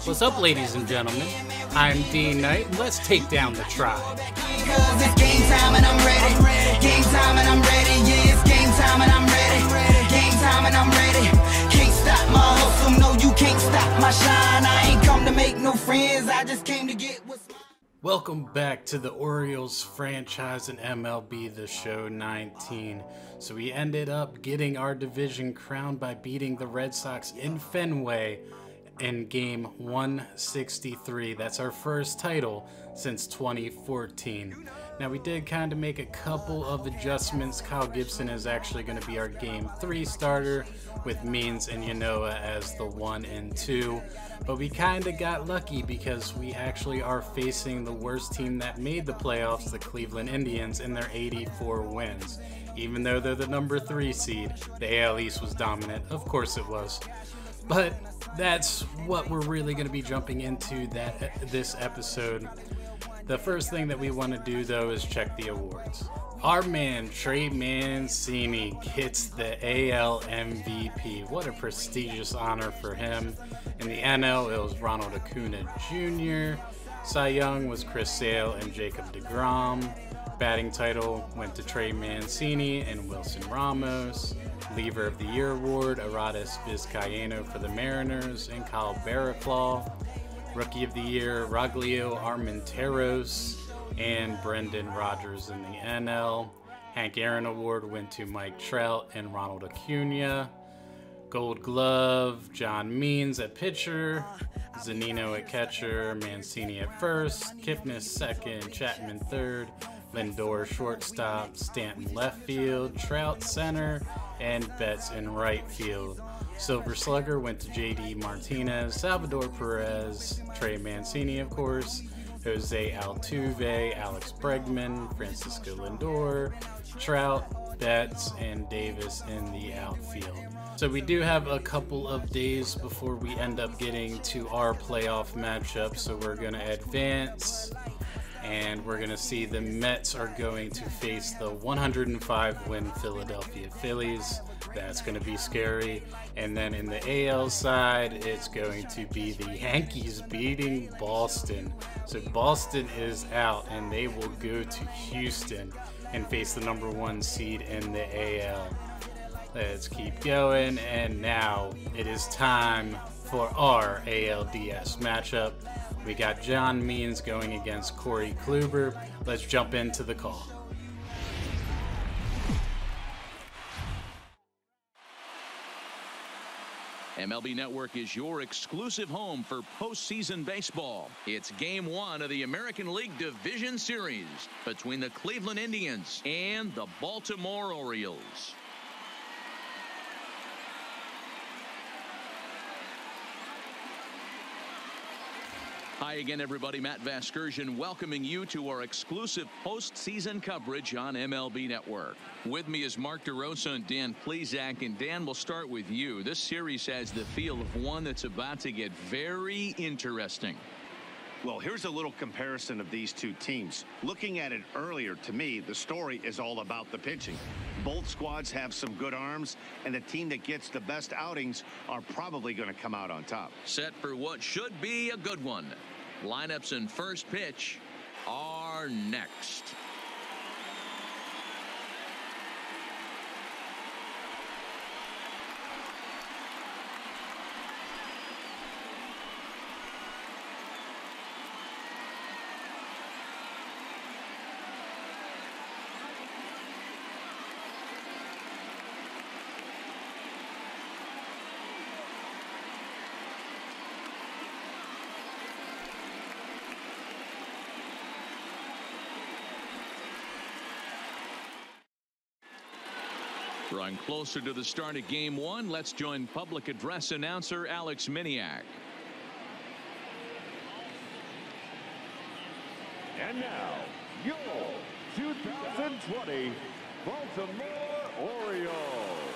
What's up, ladies and gentlemen? I'm D.Knight, and let's take down the tribe. Cause it's game time and I'm ready. Game time and I'm ready. Yeah, it's game time and I'm ready. Game time and I'm ready. Can't stop my hustle. No, you can't stop my shine. I ain't come to make no friends. I just came to get what's mine. Welcome back to the Orioles franchise in MLB, the show 19. So we ended up getting our division crowned by beating the Red Sox in Fenway in game 163. That's our first title since 2014. Now we did kind of make a couple of adjustments. Kyle Gibson is actually going to be our game 3 starter with Means and Yanoa as the 1 and 2. But we kind of got lucky because we actually are facing the worst team that made the playoffs, the Cleveland Indians, in their 84 wins. Even though they're the number 3 seed, the AL East was dominant. Of course it was. But that's what we're really going to be jumping into this episode. The first thing that we want to do, though, is check the awards. Our man, Trey Mancini, gets the AL MVP. What a prestigious honor for him. In the NL, it was Ronald Acuna Jr. Cy Young was Chris Sale and Jacob deGrom. Batting title went to Trey Mancini and Wilson Ramos. Lever of the Year award, Aradis Vizcaíno for the Mariners and Kyle Barraclough. Rookie of the Year, Rogelio Armenteros and Brendan Rodgers in the NL. Hank Aaron Award went to Mike Trout and Ronald Acuna. Gold Glove, John Means at pitcher, Zunino at catcher, Mancini at first, Kipnis second, Chapman third, Lindor shortstop, Stanton left field, Trout center, and Betts in right field. Silver Slugger went to J.D. Martinez, Salvador Perez, Trey Mancini, of course, Jose Altuve, Alex Bregman, Francisco Lindor, Trout, Betts, and Davis in the outfield. So we do have a couple of days before we end up getting to our playoff matchup, so we're going to advance. And we're going to see the Mets are going to face the 105-win Philadelphia Phillies. That's going to be scary. And then in the AL side, it's going to be the Yankees beating Boston. So Boston is out, and they will go to Houston and face the number 1 seed in the AL. Let's keep going. And now it is time for our ALDS matchup. We got John Means going against Corey Kluber. Let's jump into the call. MLB Network is your exclusive home for postseason baseball. It's Game 1 of the American League Division Series between the Cleveland Indians and the Baltimore Orioles. Hi again, everybody. Matt Vasgersian welcoming you to our exclusive postseason coverage on MLB Network. With me is Mark DeRosa and Dan Plesac. And Dan, we'll start with you. This series has the feel of one that's about to get very interesting. Well, here's a little comparison of these two teams. Looking at it earlier, to me, the story is all about the pitching. Both squads have some good arms, and the team that gets the best outings are probably going to come out on top. Set for what should be a good one. Lineups and first pitch are next. Drawing closer to the start of Game 1, let's join public address announcer Alex Miniak. And now, your 2020 Baltimore Orioles.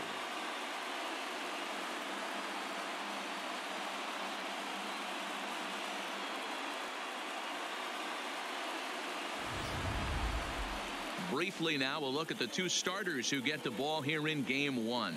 Briefly now, we'll look at the two starters who get the ball here in Game 1.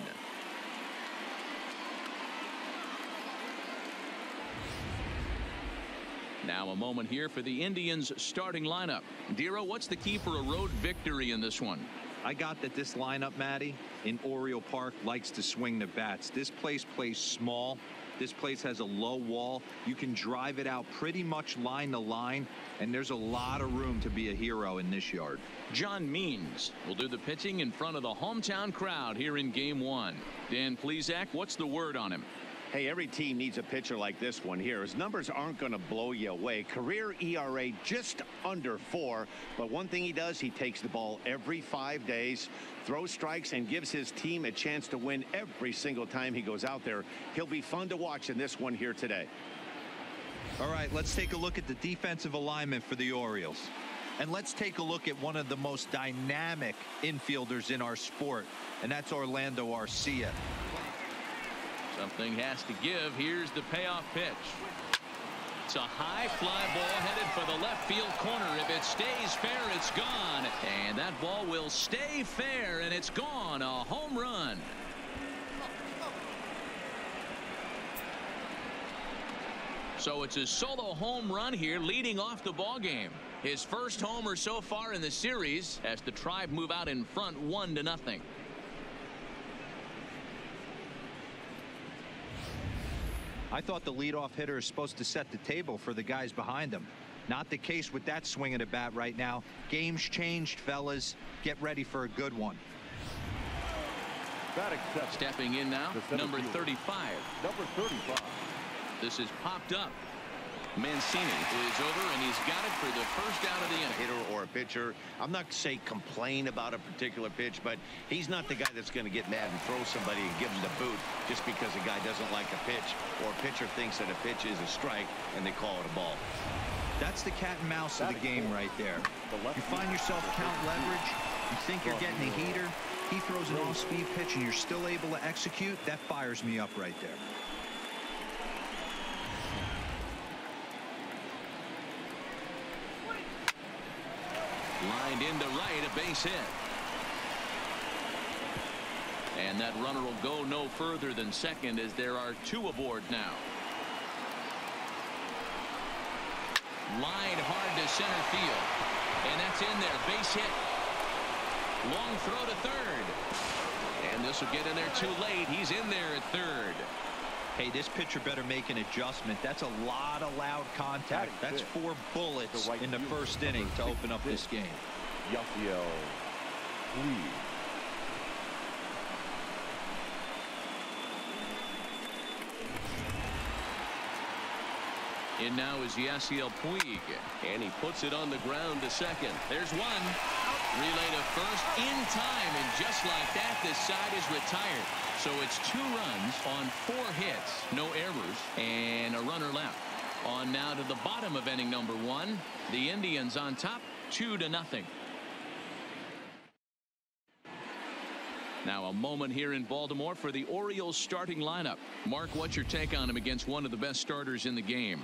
Now a moment here for the Indians starting lineup. Dero, what's the key for a road victory in this one? I got that this lineup, Matty, in Oriole Park likes to swing the bats. This place plays small. This place has a low wall. You can drive it out pretty much line to line, and there's a lot of room to be a hero in this yard. John Means will do the pitching in front of the hometown crowd here in Game 1. Dan Plesac, what's the word on him? Hey, every team needs a pitcher like this one here. His numbers aren't going to blow you away. Career ERA just under 4. But one thing he does, he takes the ball every 5 days, throws strikes, and gives his team a chance to win every single time he goes out there. He'll be fun to watch in this one here today. All right, let's take a look at the defensive alignment for the Orioles. And let's take a look at one of the most dynamic infielders in our sport, and that's Orlando Arcia. Something has to give. Here's the payoff pitch. It's a high fly ball headed for the left field corner. If it stays fair, it's gone. And that ball will stay fair, and it's gone. A home run. So it's a solo home run here, leading off the ball game. His first homer so far in the series as the Tribe move out in front 1-0. I thought the leadoff hitter is supposed to set the table for the guys behind him. Not the case with that swing of the bat right now. Game's changed, fellas. Get ready for a good one. Stepping in now, number 35. Number 35. This is popped up. Mancini is over, and he's got it for the first out of the inning. Hitter or a pitcher, I'm not to say complain about a particular pitch, but he's not the guy that's going to get mad and throw somebody and give him the boot just because a guy doesn't like a pitch, or a pitcher thinks that a pitch is a strike and they call it a ball. That's the cat and mouse of the game right there. You find yourself count leverage, you think you're getting a heater, he throws an off-speed pitch and you're still able to execute. That fires me up right there. Lined into right, a base hit. And that runner will go no further than second as there are 2 aboard now. Line hard to center field. And that's in there. Base hit. Long throw to third. And this will get in there too late. He's in there at third. Hey, this pitcher better make an adjustment. That's a lot of loud contact. That's 4 bullets in the first inning to open up this game. Yasiel Puig. In now is Yasiel Puig. And he puts it on the ground to second. There's one. Relay to first in time. And just like that, this side is retired. So it's 2 runs on 4 hits, no errors, and a runner left. On now to the bottom of inning number 1. The Indians on top, 2-0. Now a moment here in Baltimore for the Orioles starting lineup. Mark, what's your take on him against one of the best starters in the game?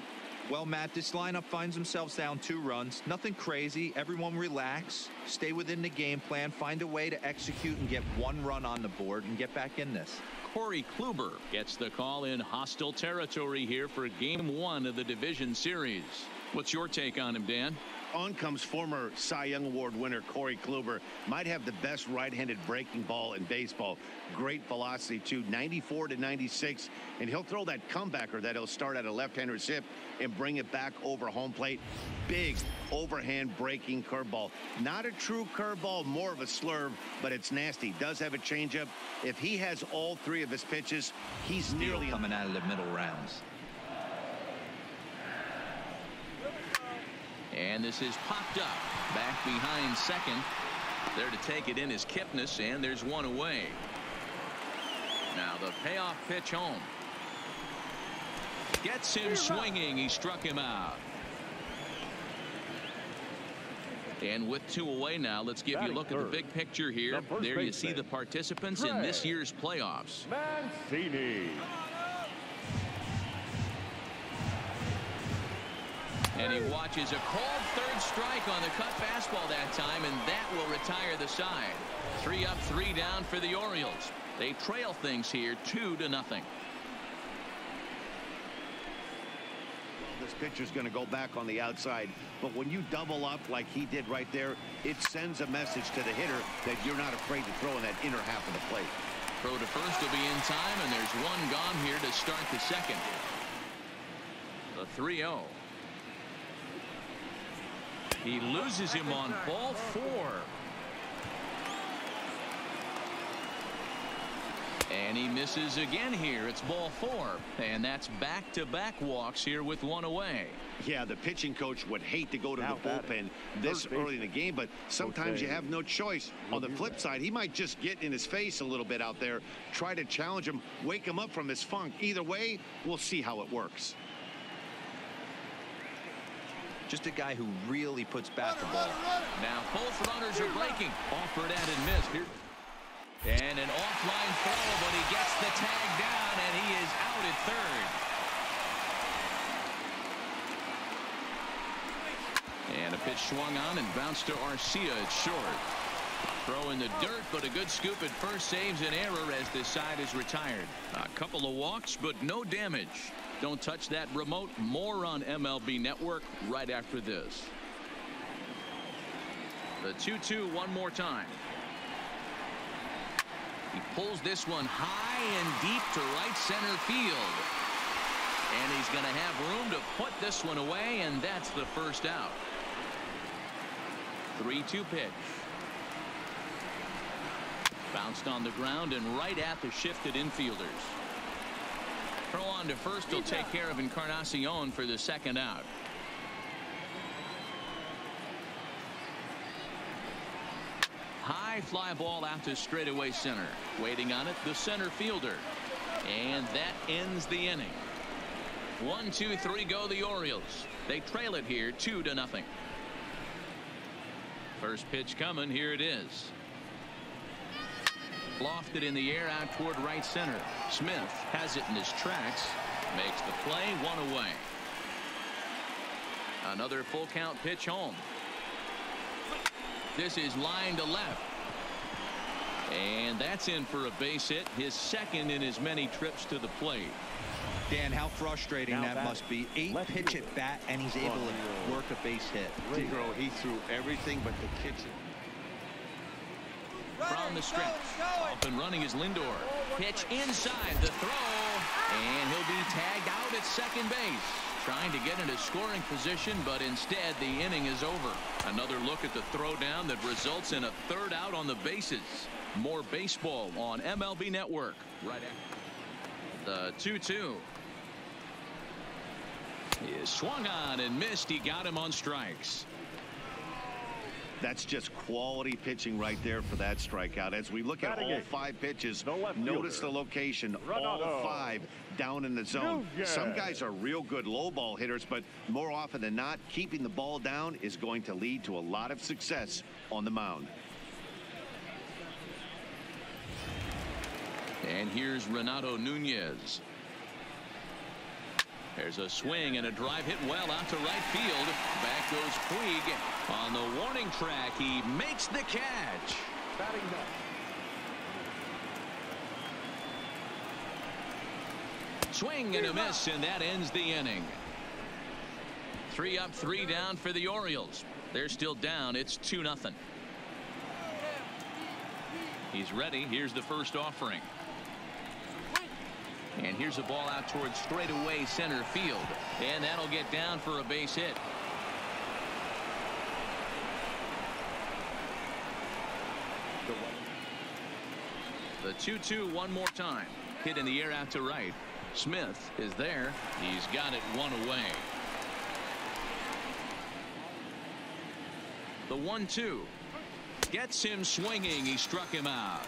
Well, Matt, this lineup finds themselves down 2 runs. Nothing crazy. Everyone relax. Stay within the game plan. Find a way to execute and get 1 run on the board and get back in this. Corey Kluber gets the call in hostile territory here for Game 1 of the division series. What's your take on him, Dan? On comes former Cy Young Award winner Corey Kluber. Might have the best right-handed breaking ball in baseball. Great velocity too, 94 to 96, and he'll throw that comebacker that he'll start at a left-hander's hip and bring it back over home plate. Big overhand breaking curveball. Not a true curveball, more of a slurve, but it's nasty. Does have a changeup. If he has all 3 of his pitches, he's nearly coming out of the middle rounds. And this is popped up back behind second. There to take it in is Kipnis, and there's 1 away. Now the payoff pitch home. Gets him swinging. He struck him out. And with 2 away now, let's give you a look at the big picture here. There you see the participants in this year's playoffs. Mancini. And he watches a cold third strike on the cut fastball that time, and that will retire the side. 3 up, 3 down for the Orioles. They trail things here 2-0. this pitcher's going to go back on the outside. But when you double up like he did right there, it sends a message to the hitter that you're not afraid to throw in that inner half of the plate. Throw to first will be in time, and there's one gone here to start the second. The 3-0. He loses him on ball 4. And he misses again here. It's ball 4. And that's back-to-back walks here with one away. Yeah, the pitching coach would hate to go to the bullpen this early in the game, but sometimes you have no choice. On the flip side, he might just get in his face a little bit out there, try to challenge him, wake him up from his funk. Either way, we'll see how it works. Just a guy who really puts bat to ball. Now both runners are breaking. Offered at and missed here. And an offline throw, but he gets the tag down, and he is out at third. And a pitch swung on and bounced to Arcia at short. Throw in the dirt, but a good scoop at first saves an error as this side is retired. A couple of walks, but no damage. Don't touch that remote. More on MLB Network right after this. The 2-2 one more time. He pulls this one high and deep to right center field. And he's going to have room to put this one away, and that's the first out. 3-2 pitch. Bounced on the ground and right at the shifted infielders. Throw on to first will take care of Encarnacion for the second out. High fly ball out to straightaway center. Waiting on it, the center fielder. And that ends the inning. 1, 2, 3 go the Orioles. They trail it here 2-0. First pitch coming. Here it is. Lofted in the air out toward right center. Smith has it in his tracks. Makes the play, one away. Another full count pitch home. This is line to left. And that's in for a base hit. His second in his many trips to the plate. Dan, how frustrating that must be. 8 pitch at bat, and he's able to work a base hit. He threw everything but the kitchen. From the stretch. Off and running is Lindor. Pitch inside the throw. And he'll be tagged out at second base. Trying to get into scoring position, but instead the inning is over. Another look at the throwdown that results in a third out on the bases. More baseball on MLB Network. Right after the 2-2. He is swung on and missed. He got him on strikes. That's just quality pitching right there for that strikeout. As we look at all 5 pitches, notice the location, all 5 down in the zone. Some guys are real good low ball hitters, but more often than not, keeping the ball down is going to lead to a lot of success on the mound. And here's Renato Nunez. There's a swing and a drive hit well out to right field. Back goes Puig on the warning track. He makes the catch. Swing and a miss, and that ends the inning. 3 up, 3 down for the Orioles. They're still down. It's 2-0. He's ready. Here's the first offering. And here's a ball out towards straightaway center field. And that'll get down for a base hit. The 2-2 one more time. Hit in the air out to right. Smith is there. He's got it one away. The 1-2 gets him swinging. He struck him out.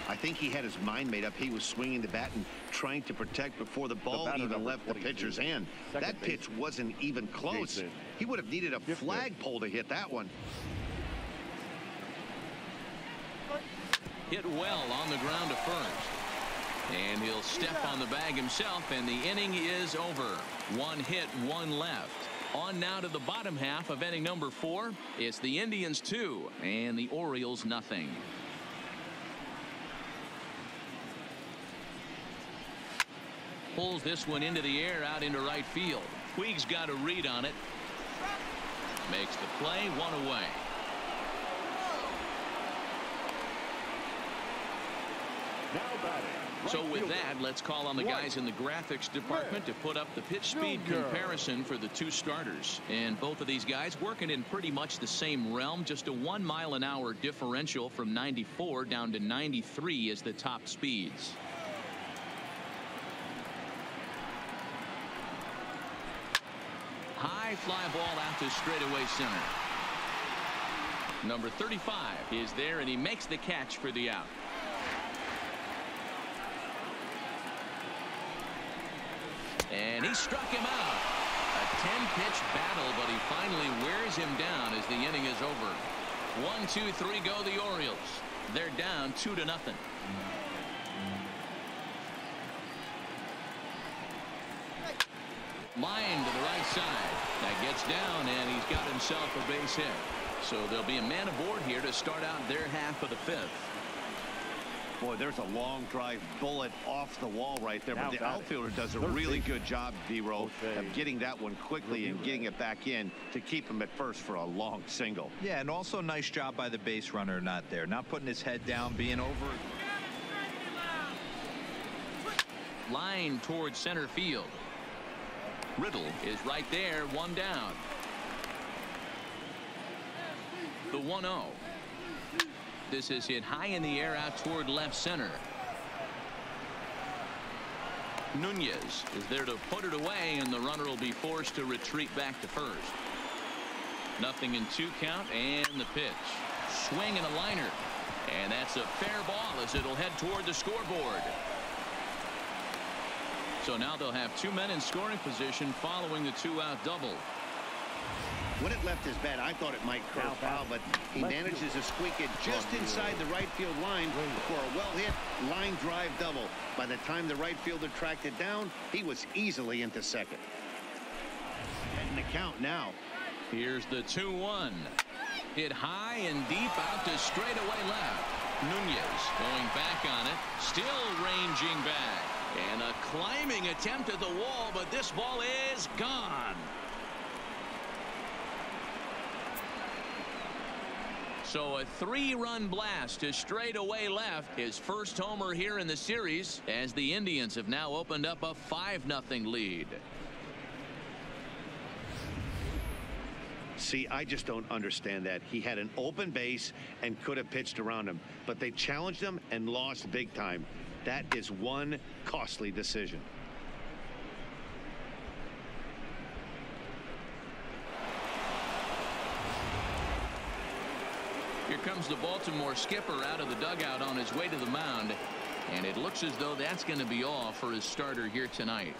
I think he had his mind made up. He was swinging the bat and trying to protect before the ball even left the pitcher's hand. That pitch wasn't even close. He would have needed a flagpole to hit that one. Hit well on the ground to first. And he'll step on the bag himself, and the inning is over. 1 hit, 1 left. On now to the bottom half of inning number 4. It's the Indians 2 and the Orioles nothing. pulls this one into the air out into right field. Puig's got a read on it. Makes the play, one away. So with that, let's call on the guys in the graphics department to put up the pitch speed comparison for the two starters. And both of these guys working in pretty much the same realm. Just a 1 mile-an-hour differential from 94 down to 93 is the top speeds. High fly ball out to straightaway center. Number 35 is there, and he makes the catch for the out. And he struck him out. A 10-pitch battle, but he finally wears him down as the inning is over. 1, 2, 3 go the Orioles. They're down 2-0. Line to the right side. That gets down, and he's got himself a base hit. So there'll be a man aboard here to start out their half of the fifth. Boy, there's a long drive bullet off the wall right there, but the outfielder does a really good job, D-Row, of getting that one quickly and getting it back in to keep him at first for a long single. Yeah, and also nice job by the base runner not there, not putting his head down, being over. Line towards center field. Riddle is right there, one down. The 1-0. This is hit high in the air out toward left center. Nunez is there to put it away, and the runner will be forced to retreat back to first. 0-2 count, and the pitch. Swing and a liner. And that's a fair ball as it'll head toward the scoreboard. So now they'll have 2 men in scoring position following the 2-out double. When it left his bat, I thought it might curve foul, but he manages to squeak it just inside the right field line for a well-hit line drive double. By the time the right fielder tracked it down, he was easily into second. And the count now. Here's the 2-1. Hit high and deep out to straightaway left. Nunez going back on it, still ranging back. And a climbing attempt at the wall, but this ball is gone. So a 3-run blast to straightaway left, his first homer here in the series, as the Indians have now opened up a 5-0 lead. See, I just don't understand that. He had an open base and could have pitched around him, but they challenged him and lost big time. That is one costly decision. Here comes the Baltimore skipper out of the dugout on his way to the mound, and it looks as though that's going to be all for his starter here tonight.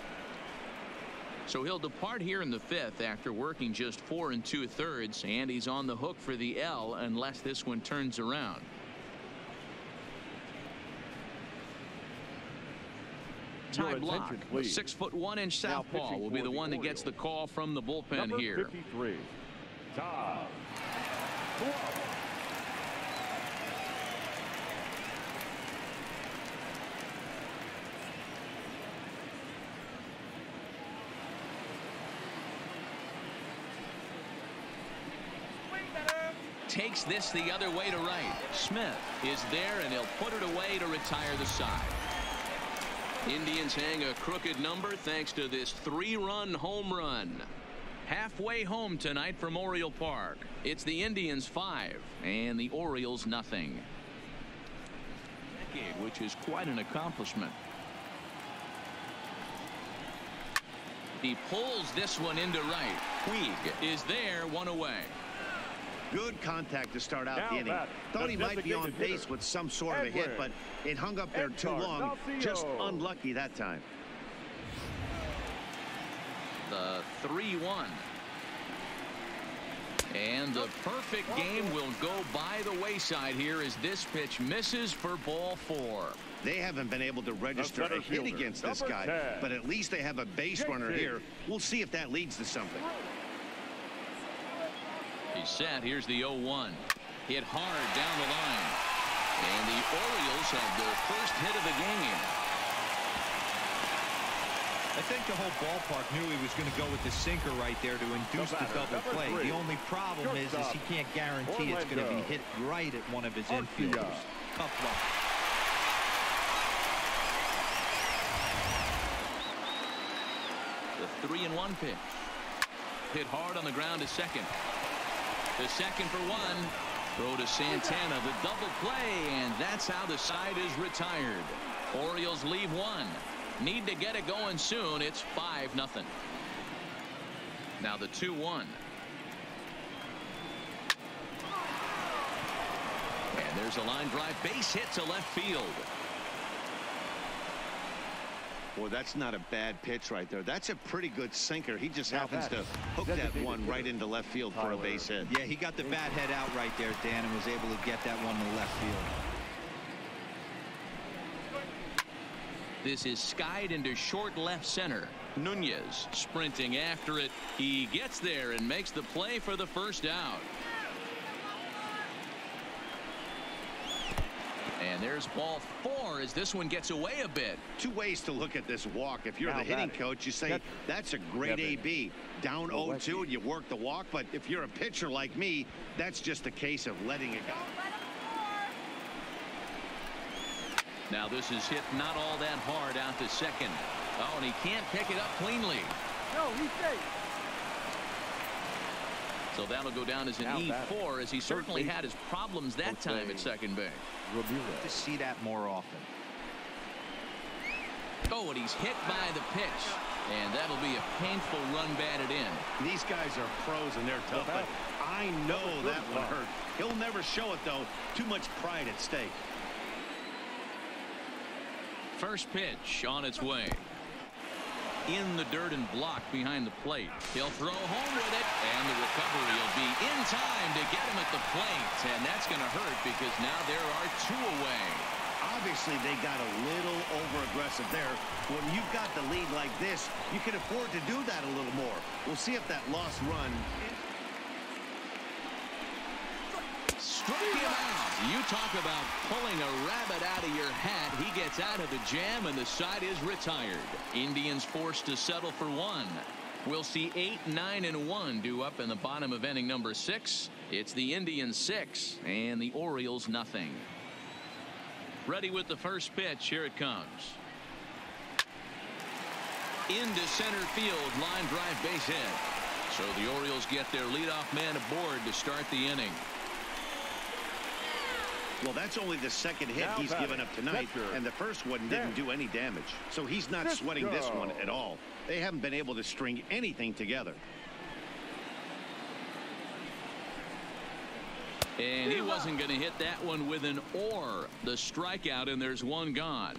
So he'll depart here in the fifth after working just 4 2/3, and he's on the hook for the L unless this one turns around. Ty Block, a 6'1" southpaw, will be the one that gets the call from the bullpen here. 53, Ty Block. Takes this the other way to right. Smith is there, and he'll put it away to retire the side. Indians hang a crooked number thanks to this 3-run home run. Halfway home tonight from Oriole Park. It's the Indians 5 and the Orioles nothing. Which is quite an accomplishment. He pulls this one into right. Puig is there, one away. Good contact to start out the inning. Thought he might be on base with some sort of a hit, but it hung up there too long. Just unlucky that time. The 3-1. And the perfect game will go by the wayside here as this pitch misses for ball 4. They haven't been able to register a hit against this guy, but at least they have a base runner here. We'll see if that leads to something. He's set. Here's the 0-1. Hit hard down the line. And the Orioles have their first hit of the game. I think the whole ballpark knew he was going to go with the sinker right there to induce the double play. The only problem is he can't guarantee it's going to be hit right at one of his infielders. Tough luck. The 3-1 pitch. Hit hard on the ground to second. The second for one. Throw to Santana, the double play, and that's how the side is retired. Orioles leave one. Need to get it going soon. It's 5-0. Now the 2-1. And there's a line drive base hit to left field. Boy, that's not a bad pitch right there. That's a pretty good sinker. He just happens to hook that one right into left field for a base hit. Yeah, he got the bat head out right there, Dan, and was able to get that one to left field. This is skied into short left center. Nunez sprinting after it. He gets there and makes the play for the first out. And there's ball 4 as this one gets away a bit. Two ways to look at this walk. If you're the hitting coach, you say that's a great AB. Down 0-2 and you work the walk. But if you're a pitcher like me, that's just a case of letting it go. Now this is hit not all that hard out to second. Oh, and he can't pick it up cleanly. No, he's safe. So that'll go down as an E4, as he certainly had his problems that time at second base. To see that more often. Oh, and he's hit by the pitch. And that'll be a painful run batted in. These guys are pros and they're tough, but I know that one hurt. He'll never show it, though. Too much pride at stake. First pitch on its way. In the dirt and blocked behind the plate. He'll throw home with it, and the recovery will be in time to get him at the plate. And that's going to hurt because now there are 2 away. Obviously, they got a little over-aggressive there. When you've got the lead like this, you can afford to do that a little more. We'll see if that lost run. Struck him out. You talk about pulling a rabbit out of your hat. He gets out of the jam, and the side is retired. Indians forced to settle for 1. We'll see 8, 9, and 1 due up in the bottom of inning number 6. It's the Indians 6 and the Orioles nothing. Ready with the first pitch. Here it comes. Into center field. Line drive base hit. So the Orioles get their leadoff man aboard to start the inning. Well, that's only the second hit he's given up tonight, and the first one didn't do any damage. So he's not sweating this one at all. They haven't been able to string anything together. And he wasn't going to hit that one with an or. The strikeout, and there's 1 gone.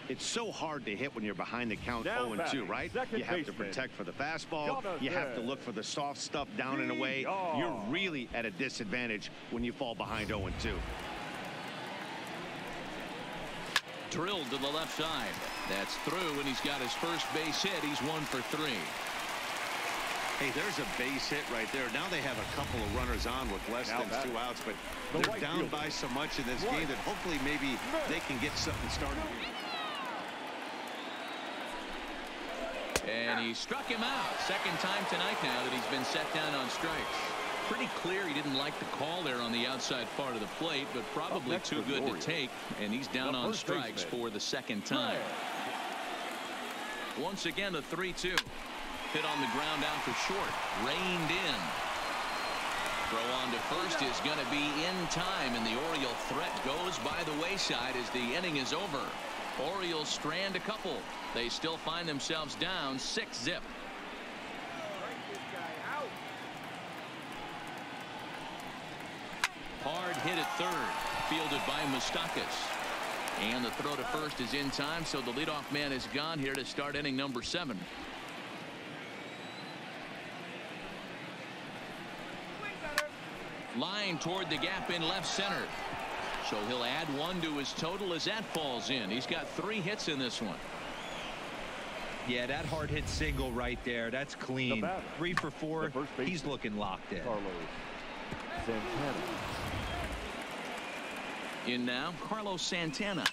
It's so hard to hit when you're behind the count 0-2, right? You have to protect for the fastball. You have to look for the soft stuff down and away. You're really at a disadvantage when you fall behind 0-2. Drilled to the left side. That's through, and he's got his first base hit. He's 1 for 3. Hey, there's a base hit right there. Now they have a couple of runners on with less than 2 outs, but they're down by so much in this game that hopefully maybe they can get something started. And he struck him out. Second time tonight now that he's been set down on strikes. Pretty clear he didn't like the call there on the outside part of the plate, but probably too good to take, and he's down on strikes for the second time. Once again, a 3-2. Hit on the ground out for short. Reined in. Throw on to first is going to be in time, and the Oriole threat goes by the wayside as the inning is over. Orioles strand a couple. They still find themselves down 6-0. Hard hit at third, fielded by Moustakas. And the throw to first is in time, so the leadoff man is gone here to start inning number 7. Line toward the gap in left center. So he'll add 1 to his total as that falls in. He's got 3 hits in this one. Yeah, that hard hit single right there. That's clean. 3 for 4. He's looking locked in. In now, Carlos Santana.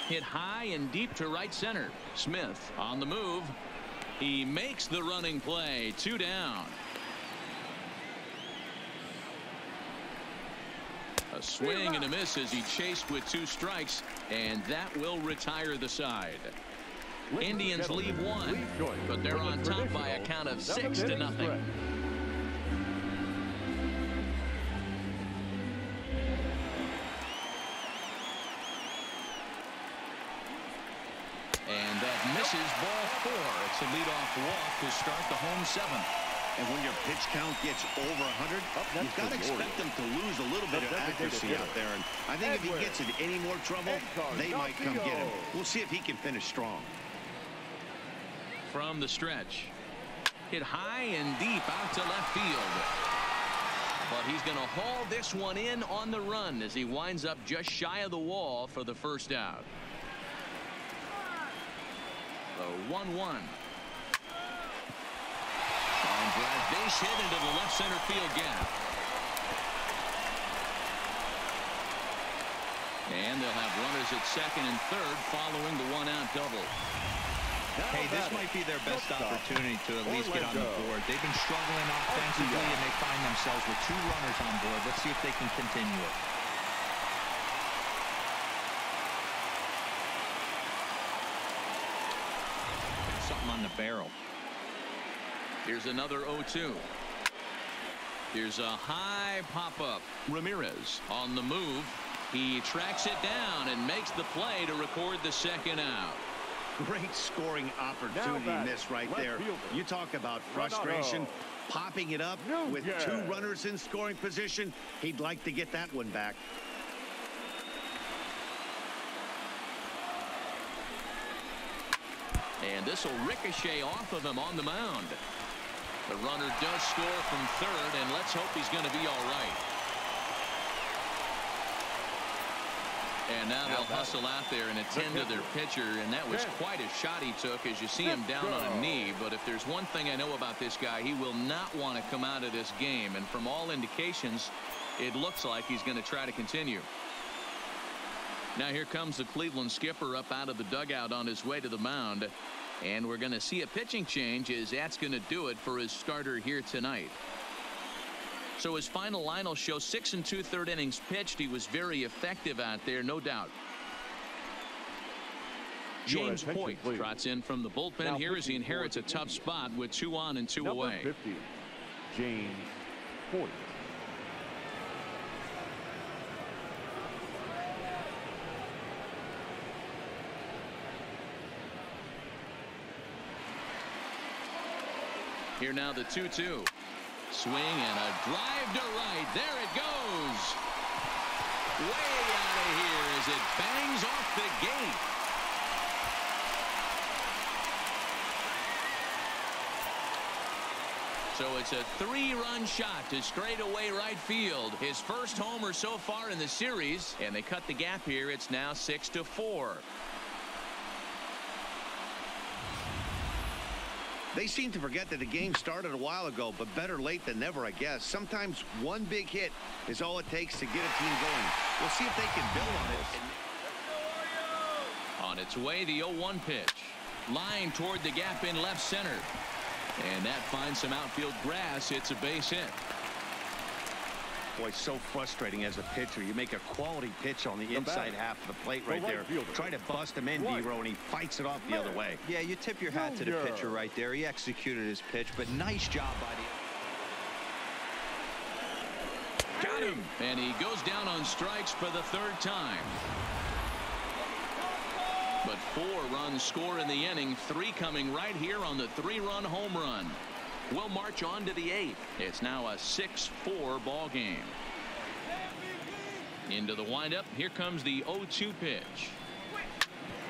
Hit high and deep to right center. Smith on the move. He makes the running play. 2 down. A swing and a miss as he chased with 2 strikes, and that will retire the side. Indians leave 1, but they're on top by a count of 6-0. And that misses ball 4. It's a leadoff walk to start the home 7th. And when your pitch count gets over 100, you've got to expect them to lose a little bit of accuracy out there. And I think if he gets in any more trouble, they might come get him. We'll see if he can finish strong. From the stretch. Hit high and deep out to left field. But he's going to haul this one in on the run as he winds up just shy of the wall for the first out. The 1-1. And drive base hit into the left center field gap. And they'll have runners at second and third following the 1-out double. Hey, this might be their best opportunity to at least get on the board. They've been struggling offensively, and they find themselves with 2 runners on board. Let's see if they can continue it. Something on the barrel. Here's another 0-2. Here's a high pop-up. Ramirez on the move. He tracks it down and makes the play to record the second out. Great scoring opportunity miss right there. You talk about frustration. Popping it up with 2 runners in scoring position. He'd like to get that one back. And this will ricochet off of him on the mound. The runner does score from third, and let's hope he's going to be all right. And now they'll hustle out there and attend to their pitcher, and that was quite a shot he took as you see him down on a knee. But if there's one thing I know about this guy, he will not want to come out of this game. And from all indications, it looks like he's going to try to continue. Now here comes the Cleveland skipper up out of the dugout on his way to the mound. And we're going to see a pitching change as that's going to do it for his starter here tonight. So his final line will show 6 2/3 innings pitched. He was very effective out there, no doubt. James Point trots in from the bullpen here as he inherits a tough spot with 2 on and 2 away. 50, James Point. Here now the 2-2. Swing and a drive to right. There it goes. Way out of here as it bangs off the gate. So it's a 3-run shot to straightaway right field. His first homer so far in the series, and they cut the gap here. It's now 6-4. They seem to forget that the game started a while ago, but better late than never, I guess. Sometimes one big hit is all it takes to get a team going. We'll see if they can build on it. On its way, the 0-1 pitch. Line toward the gap in left center. And that finds some outfield grass. It's a base hit. Boy, so frustrating as a pitcher. You make a quality pitch on the inside half of the plate right there. Try to bust him in, D-Row, and he fights it off the other way. Yeah, you tip your hat to the pitcher right there. He executed his pitch, but nice job by the... Got him! And he goes down on strikes for the 3rd time. But 4 runs score in the inning, 3 coming right here on the 3-run home run. We'll march on to the 8th. It's now a 6-4 ball game. Into the windup. Here comes the 0-2 pitch.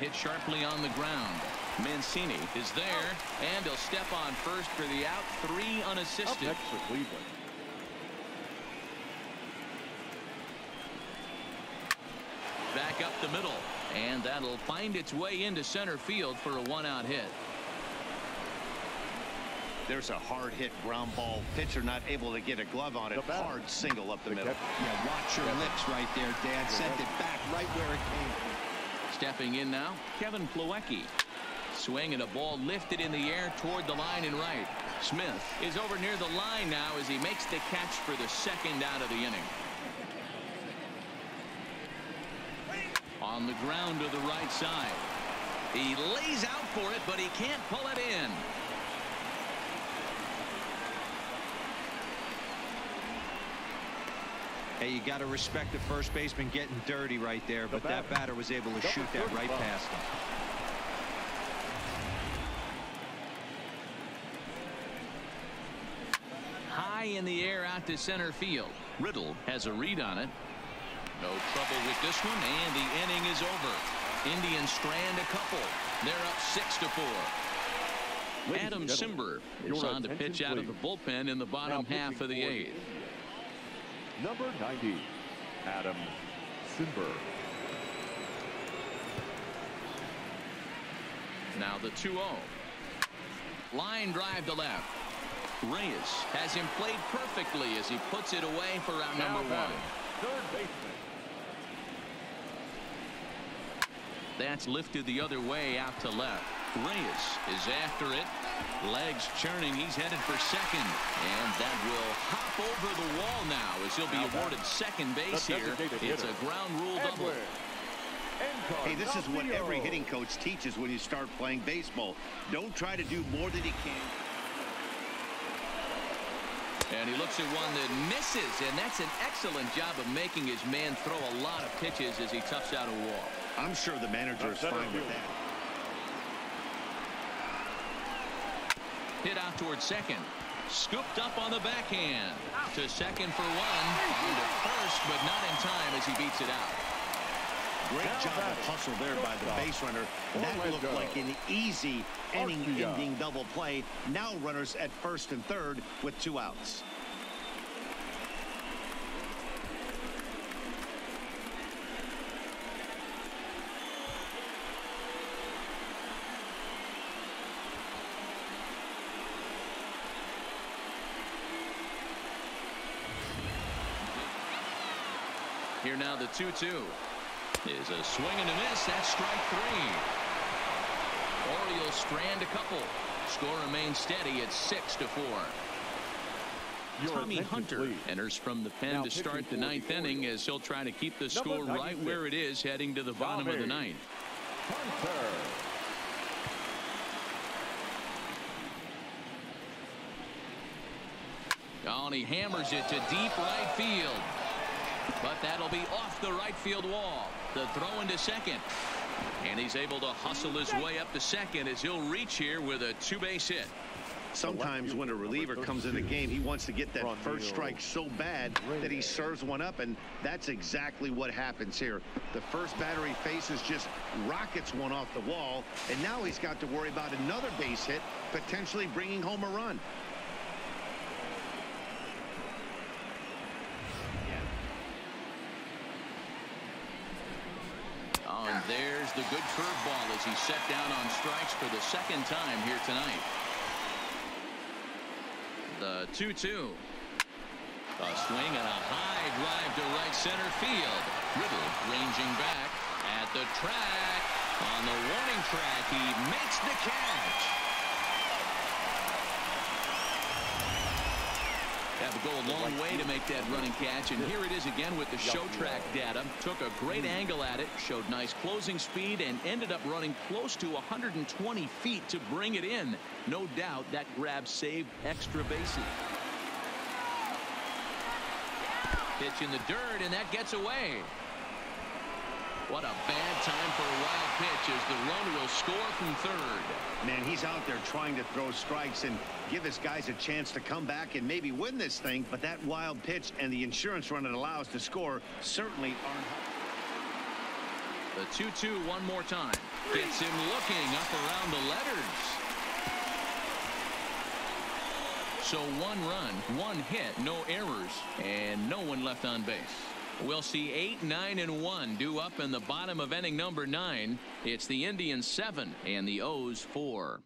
Hit sharply on the ground. Mancini is there, and he'll step on first for the out. 3 unassisted. Up next for Cleveland. Back up the middle, and that'll find its way into center field for a 1-out hit. There's a hard hit ground ball. Pitcher not able to get a glove on it. Hard single up the middle. Yeah, watch your lips right there, Dad. Sent it back right where it came from. Stepping in now, Kevin Plawecki. Swing and a ball lifted in the air toward the line and right. Smith is over near the line now as he makes the catch for the second out of the inning. On the ground to the right side. He lays out for it, but he can't pull it in. Hey, you got to respect the first baseman getting dirty right there, but that batter was able to shoot that right past him. High in the air out to center field. Riddle has a read on it. No trouble with this one, and the inning is over. Indians strand a couple. They're up 6-4. Adam Simber is on to pitch out of the bullpen in the bottom half of the eighth. Number 90, Adam Simber. Now the 2-0. Line drive to left. Reyes has him played perfectly as he puts it away for out number 1. Third baseman. That's lifted the other way out to left. Reyes is after it. Legs churning. He's headed for second. And that will hop over the wall now as he'll be awarded second base here. It's a ground rule double. Hey, this is what every hitting coach teaches when you start playing baseball. Don't try to do more than you can. And he looks at one that misses, and that's an excellent job of making his man throw a lot of pitches as he toughs out a wall. I'm sure the manager is fine with that. Hit out towards second. Scooped up on the backhand. To second for one. On to first, but not in time as he beats it out. Great job of hustle there by the base runner. That looked like an easy inning-ending double play. Now runners at first and third with 2 outs. Here now the 2-2 is a swing and a miss. That's strike 3. Orioles strand a couple. Score remains steady at 6-4. Tommy Hunter enters from the pen to start the 9th inning as he'll try to keep the score right where it is heading to the bottom of the 9th. Oh, and he hammers it to deep right field. But that'll be off the right field wall. The throw into second. And he's able to hustle his way up to second as he'll reach here with a 2-base hit. Sometimes when a reliever comes in the game, he wants to get that first strike so bad that he serves one up, and that's exactly what happens here. The first batter he faces just rockets one off the wall, and now he's got to worry about another base hit, potentially bringing home a run. Oh, and there's the good curveball as he's set down on strikes for the second time here tonight. The 2-2. A swing and a high drive to right center field. Riddle ranging back at the track. On the warning track, he makes the catch. That would go a long way to make that running catch, and here it is again with the show track data. Took a great angle at it, showed nice closing speed, and ended up running close to 120 feet to bring it in. No doubt that grab saved extra bases. Pitch in the dirt, and that gets away. What a bad time for a wild pitch as the runner will score from third. Man, he's out there trying to throw strikes and give his guys a chance to come back and maybe win this thing, but that wild pitch and the insurance run it allows to score certainly aren't. The 2-2 one more time. Gets him looking up around the letters. So 1 run, 1 hit, no errors, and no one left on base. We'll see 8, 9, and 1 due up in the bottom of inning number 9. It's the Indians 7 and the O's 4.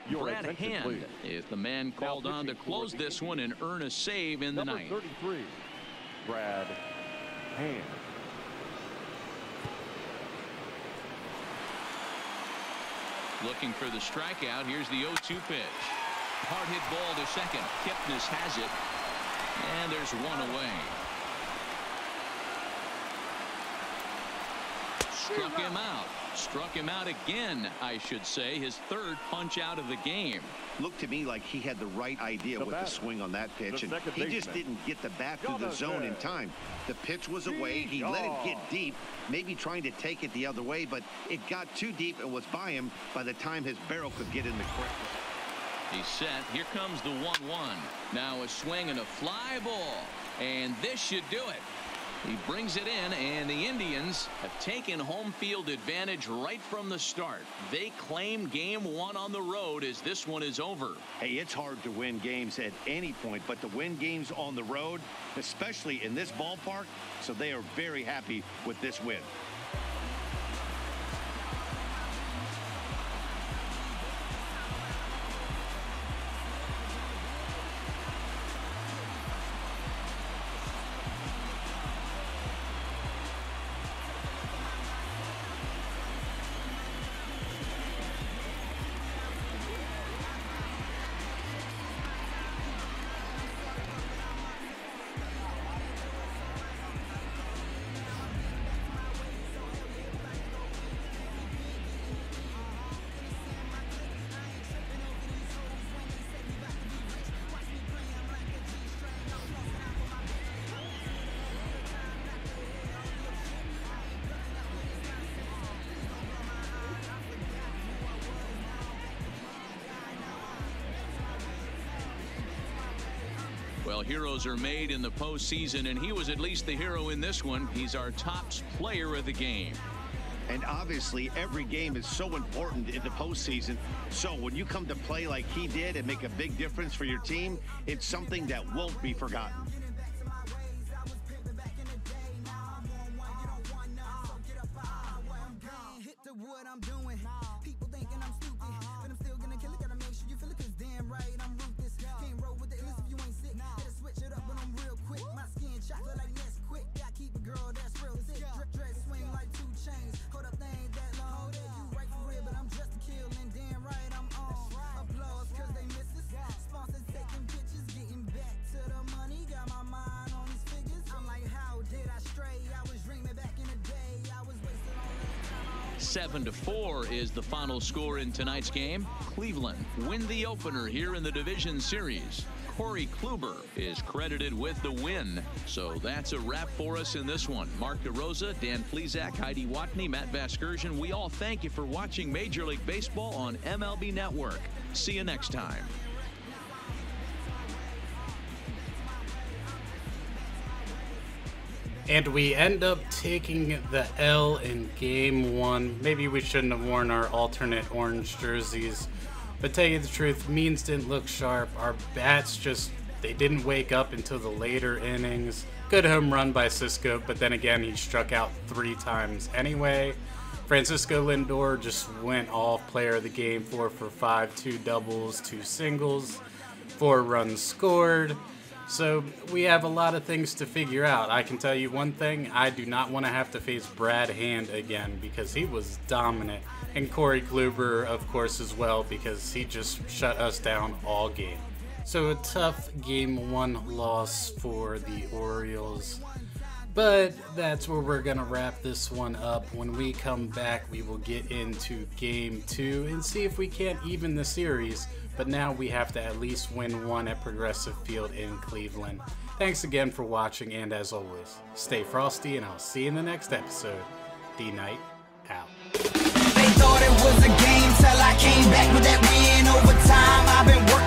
Brad Hand is the man called on to close this one and earn a save in the 9th. 33, Brad Hand. Looking for the strikeout. Here's the 0-2 pitch. Hard hit ball to second. Kipnis has it. And there's one away. Struck him out. Struck him out again, I should say. His third punch out of the game. Looked to me like he had the right idea with the swing on that pitch, and he just didn't get the bat through the zone in time. The pitch was away. He let it get deep, maybe trying to take it the other way, but it got too deep and was by him by the time his barrel could get in the correct. He's set. Here comes the 1-1. Now a swing and a fly ball, and this should do it. He brings it in, and the Indians have taken home field advantage right from the start. They claim game one on the road as this one is over. Hey, it's hard to win games at any point, but to win games on the road, especially in this ballpark, so they are very happy with this win. Well, heroes are made in the postseason, and he was at least the hero in this one. He's our top player of the game. And obviously, every game is so important in the postseason. So when you come to play like he did and make a big difference for your team, it's something that won't be forgotten. Seven to 4 is the final score in tonight's game. Cleveland win the opener here in the division series. Corey Kluber is credited with the win. So that's a wrap for us in this one. Mark DeRosa, Dan Plesac, Heidi Watney, Matt Vasgersian. We all thank you for watching Major League Baseball on MLB Network. See you next time. And we end up taking the L in game one. Maybe we shouldn't have worn our alternate orange jerseys. But tell you the truth, Means didn't look sharp. Our bats just, they didn't wake up until the later innings. Good home run by Cisco, but then again, he struck out 3 times anyway. Francisco Lindor just went off, player of the game, 4 for 5, 2 doubles, 2 singles, 4 runs scored. So we have a lot of things to figure out. I can tell you one thing, I do not want to have to face Brad Hand again because he was dominant. And Corey Kluber, of course, as well, because he just shut us down all game. So a tough game 1 loss for the Orioles. But that's where we're going to wrap this one up. When we come back, we will get into game 2 and see if we can't even the series. But now we have to at least win 1 at Progressive Field in Cleveland. Thanks again for watching, and as always, stay frosty, and I'll see you in the next episode. D.Knight, out. They thought it was a game till I came back with that win overtime. I've been working